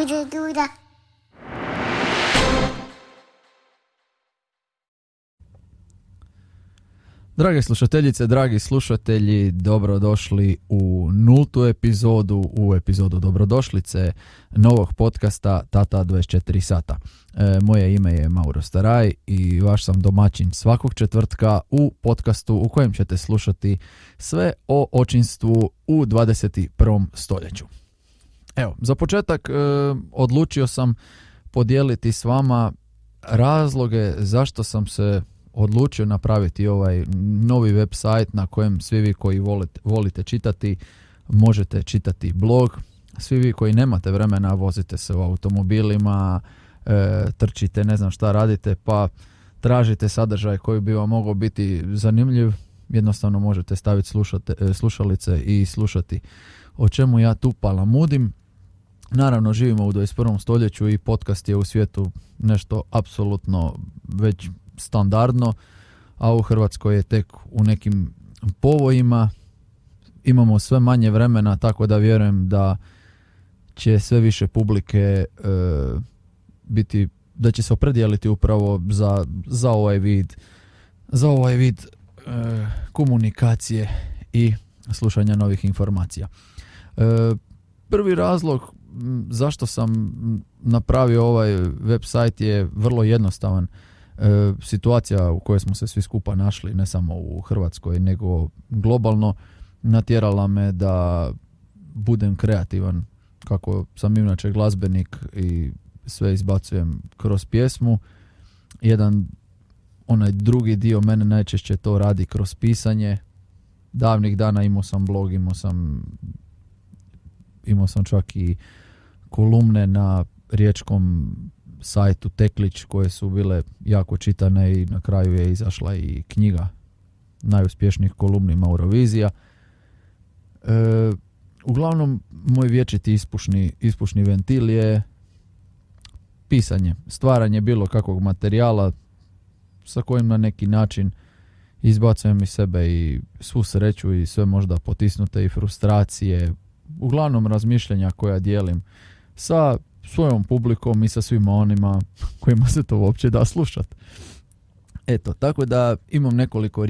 Duda. Drage slušateljice, dragi slušatelji, dobrodošli u 0. epizodu, u epizodu dobrodošlice novog podcasta Tata 24 sata. Moje ime je Mauro Staraj i vaš sam domaćin svakog četvrtka u podcastu u kojem ćete slušati sve o očinstvu u 21. stoljeću. Evo, za početak odlučio sam podijeliti s vama razloge zašto sam se odlučio napraviti ovaj novi website na kojem svi vi koji volite čitati možete čitati blog. Svi vi koji nemate vremena, vozite se u automobilima, trčite, ne znam šta radite, pa tražite sadržaj koji bi vam mogao biti zanimljiv, jednostavno možete staviti slušalice i slušati o čemu ja tu palamudim. Naravno, živimo u 21. stoljeću i podcast je u svijetu nešto apsolutno već standardno, a u Hrvatskoj je tek u nekim povojima. Imamo sve manje vremena, tako da vjerujem da će sve više publike biti, da će se opredijeliti upravo za ovaj vid komunikacije i slušanja novih informacija. Prvi razlog zašto sam napravio ovaj website je vrlo jednostavan. Situacija u kojoj smo se svi skupa našli, ne samo u Hrvatskoj nego globalno, natjerala me da budem kreativan. Kako sam inače glazbenik i sve izbacujem kroz pjesmu, onaj drugi dio mene najčešće to radi kroz pisanje. Davnih dana imao sam blog, imao sam čak i kolumne na riječkom sajtu Teklić koje su bile jako čitane i na kraju je izašla i knjiga najuspješnijih kolumni Maurovizija. Uglavnom, moj vječiti ispušni ventil je pisanje, stvaranje bilo kakvog materijala sa kojim na neki način izbacujem iz sebe i svu sreću i sve možda potisnute i frustracije, uglavnom razmišljanja koja dijelim sa svojom publikom i sa svima onima kojima se to uopće da slušati. Eto, tako da imam nekoliko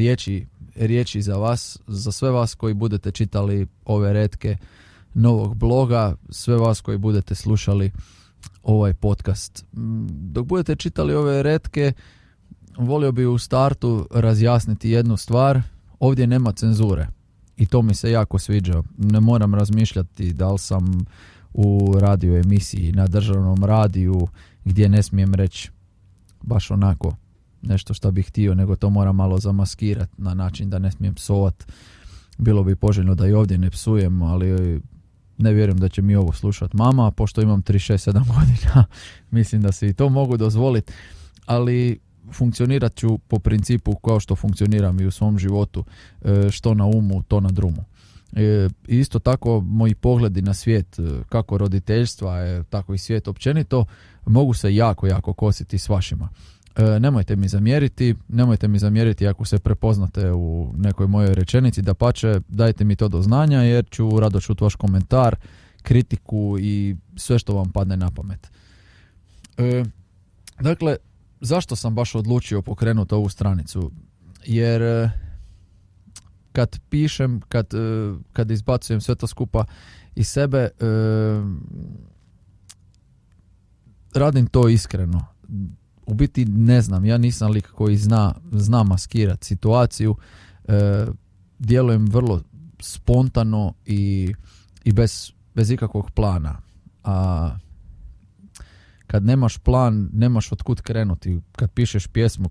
riječi za vas, za sve vas koji budete čitali ove retke novog bloga, sve vas koji budete slušali ovaj podcast. Dok budete čitali ove retke, volio bi u startu razjasniti jednu stvar. Ovdje nema cenzure i to mi se jako sviđa. Ne moram razmišljati da li sam u radio emisiji na državnom radiju gdje ne smijem reći baš onako nešto što bih htio, nego to moram malo zamaskirati na način da ne smijem psovat. Bilo bi poželjno da i ovdje ne psujem, ali ne vjerujem da će mi ovo slušati mama, pošto imam 36-7 godina. Mislim da se i to mogu dozvoliti, ali funkcionirat ću po principu kao što funkcioniram i u svom životu, što na umu, to na drumu. Isto tako moji pogledi na svijet, kako roditeljstva, tako i svijet općenito, mogu se jako, jako kositi s vašima. Nemojte mi zamjeriti ako se prepoznate u nekoj mojoj rečenici, dapače, dajte mi to do znanja jer ću rado čuti vaš komentar, kritiku i sve što vam padne na pamet. Dakle, zašto sam baš odlučio pokrenuti ovu stranicu? Jer kad pišem, kad izbacujem sve to skupa iz sebe, radim to iskreno. U biti ne znam, ja nisam lik koji zna maskirati situaciju, djelujem vrlo spontano i bez ikakvog plana. A kad nemaš plan, nemaš otkud krenuti. Kad pišeš pjesmu,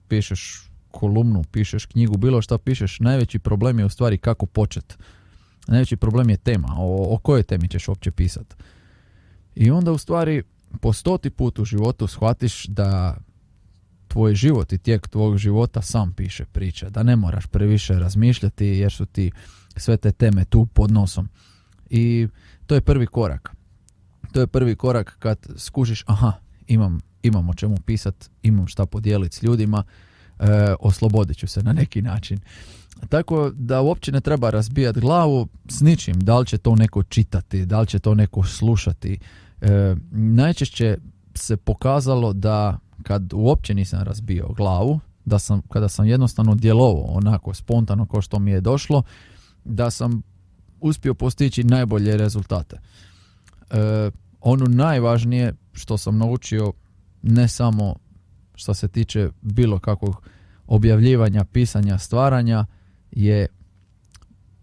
pišeš kolumnu, pišeš knjigu, bilo šta pišeš, najveći problem je u stvari kako početi. Najveći problem je tema, o kojoj temi ćeš uopće pisati. I onda u stvari po 100. put u životu shvatiš da tvoj život i tijek tvog života sam piše priče, da ne moraš previše razmišljati jer su ti sve te teme tu pod nosom. I to je prvi korak. To je prvi korak kad skužiš, imam o čemu pisati, imam šta podijeliti s ljudima, oslobodit ću se na neki način. Tako da uopće ne treba razbijati glavu s ničim, da li će to neko čitati, da li će to neko slušati. Najčešće se pokazalo da kad uopće nisam razbio glavu, kada sam jednostavno djelovao onako spontano kao što mi je došlo, da sam uspio postići najbolje rezultate. Ono najvažnije što sam naučio, ne samo što se tiče bilo kakvog objavljivanja, pisanja, stvaranja, je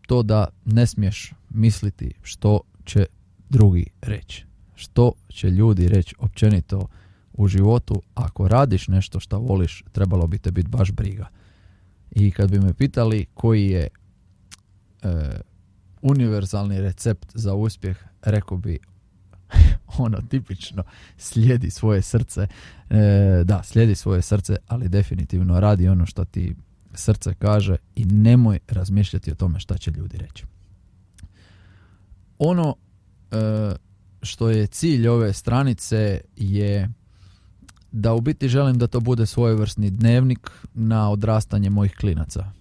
to da ne smiješ misliti što će drugi reći. Što će ljudi reći općenito u životu. Ako radiš nešto što voliš, trebalo bi te biti baš briga. I kad bi me pitali koji je univerzalni recept za uspjeh, rekao bi ono tipično, slijedi svoje srce. Da, slijedi svoje srce, ali definitivno radi ono što ti srce kaže i nemoj razmišljati o tome šta će ljudi reći. Ono što je cilj ove stranice je da u biti želim da to bude svojevrsni dnevnik na odrastanje mojih klinaca.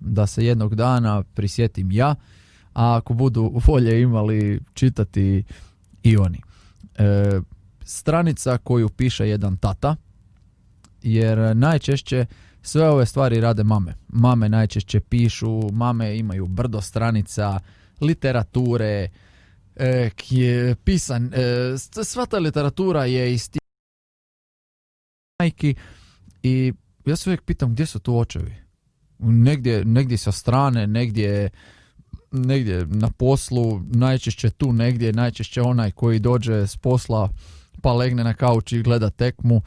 Da se jednog dana prisjetim ja, a ako budu volje imali čitati i oni. Stranica koju piše jedan tata, jer najčešće sve ove stvari rade mame. Mame najčešće pišu, mame imaju brdo stranica, literature, sva ta literatura je iz tih majki i ja se uvijek pitam gdje su tu očevi. Negdje sa strane, negdje na poslu, najčešće tu negdje, najčešće onaj koji dođe s posla pa legne na kauč i gleda tekmu.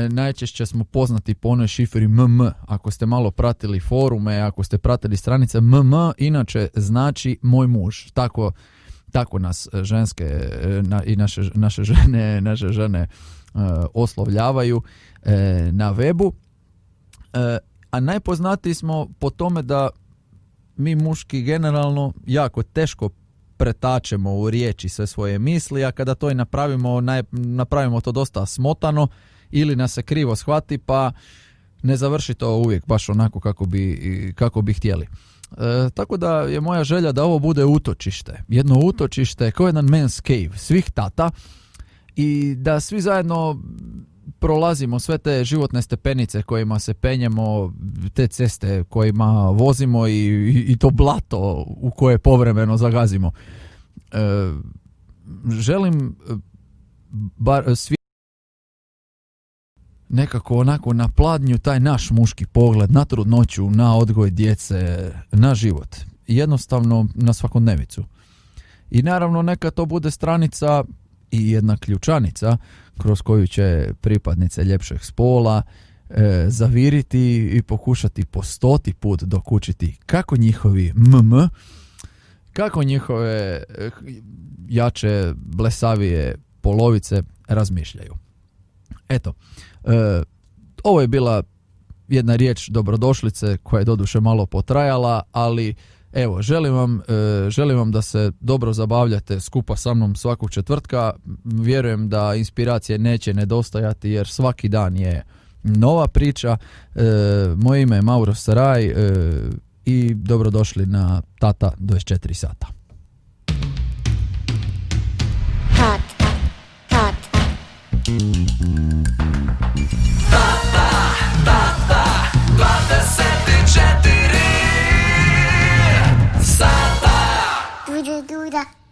Najčešće smo poznati po onoj šifri MM. Ako ste malo pratili forume, ako ste pratili stranice, MM inače znači moj muž. Tako nas ženske i naše žene oslovljavaju na webu. A najpoznatiji smo po tome da mi muški generalno jako teško pretačemo u riječi sve svoje misli, a kada to i napravimo to dosta smotano ili nas se krivo shvati, pa ne završi to uvijek baš onako kako bi htjeli. Tako da je moja želja da ovo bude utočište. Jedno utočište kao jedan men's cave svih tata i da svi zajedno prolazimo sve te životne stepenice kojima se penjemo, te ceste kojima vozimo i to blato u koje povremeno zagazimo. Želim svi nekako onako na pladnju taj naš muški pogled na trudnoću, na odgoj djece, na život. Jednostavno na svakodnevicu. I naravno neka to bude stranica i jedna ključanica kroz koju će pripadnice ljepšeg spola zaviriti i pokušati po 100 put dokučiti kako njihovi kako njihove jače, blesavije polovice razmišljaju. Eto, ovo je bila jedna riječ dobrodošlice koja je doduše malo potrajala, ali evo, želim vam da se dobro zabavljate skupa sa mnom svakog četvrtka. Vjerujem da inspiracije neće nedostajati jer svaki dan je nova priča. Moje ime je Mauro Saraj i dobrodošli na Tata 24 sata. Tata 24 sata. Duda.